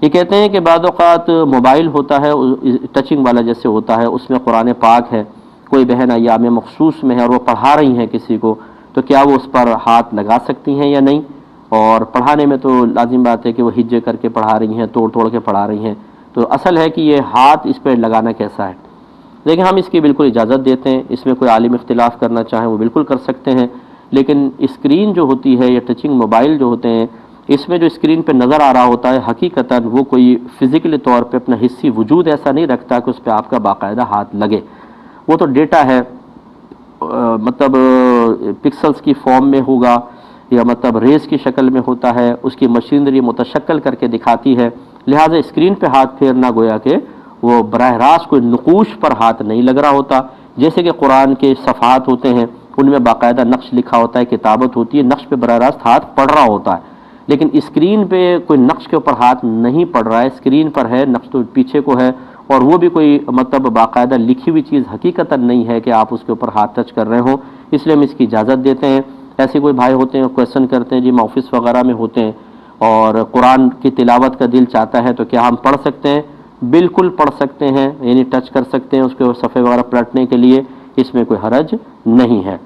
یہ کہتے ہیں کہ بعض اوقات موبائل ہوتا ہے ٹچنگ والا جیسے ہوتا ہے، اس میں قرآن پاک ہے، کوئی بہن ایام مخصوص میں ہے اور وہ پڑھا رہی ہیں کسی کو، تو کیا وہ اس پر ہاتھ لگا سکتی ہیں یا نہیں؟ اور پڑھانے میں تو لازم بات ہے کہ وہ ہجے کر کے پڑھا رہی ہیں، توڑ توڑ کے پڑھا رہی ہیں، تو اصل ہے کہ یہ ہاتھ اس پہ لگانا کیسا ہے؟ لیکن ہم اس کی بالکل اجازت دیتے ہیں، اس میں کوئی عالم اختلاف کرنا چاہیں وہ بالکل کر سکتے ہیں، لیکن اسکرین جو ہوتی ہے یا ٹچنگ موبائل جو ہوتے ہیں، اس میں جو اسکرین پہ نظر آ رہا ہوتا ہے حقیقتاً وہ کوئی فزیکلی طور پہ اپنا حصی وجود ایسا نہیں رکھتا کہ اس پہ آپ کا باقاعدہ ہاتھ لگے، وہ تو ڈیٹا ہے، مطلب پکسلز کی فارم میں ہوگا یا مطلب ریز کی شکل میں ہوتا ہے، اس کی مشینری متشکل کر کے دکھاتی ہے، لہٰذا اسکرین پہ ہاتھ پھیرنا گویا کہ وہ براہ راست کوئی نقوش پر ہاتھ نہیں لگ رہا ہوتا، جیسے کہ قرآن کے صفحات ہوتے ہیں ان میں باقاعدہ نقش لکھا ہوتا ہے، کتابت ہوتی ہے، نقش پہ براہ راست ہاتھ پڑ رہا ہوتا ہے، لیکن اسکرین پہ کوئی نقش کے اوپر ہاتھ نہیں پڑ رہا ہے، اسکرین پر ہے، نقش تو پیچھے کو ہے، اور وہ بھی کوئی مطلب باقاعدہ لکھی ہوئی چیز حقیقتاً نہیں ہے کہ آپ اس کے اوپر ہاتھ ٹچ کر رہے ہوں، اس لیے ہم اس کی اجازت دیتے ہیں۔ ایسے کوئی بھائی ہوتے ہیں کویشچن کرتے ہیں جی ہم آفس وغیرہ میں ہوتے ہیں اور قرآن کی تلاوت کا دل چاہتا ہے تو کیا ہم پڑھ سکتے ہیں؟ بالکل پڑھ سکتے ہیں، یعنی ٹچ کر سکتے ہیں اس کے صفحے وغیرہ پلٹنے کے لیے، اس میں کوئی حرج نہیں ہے۔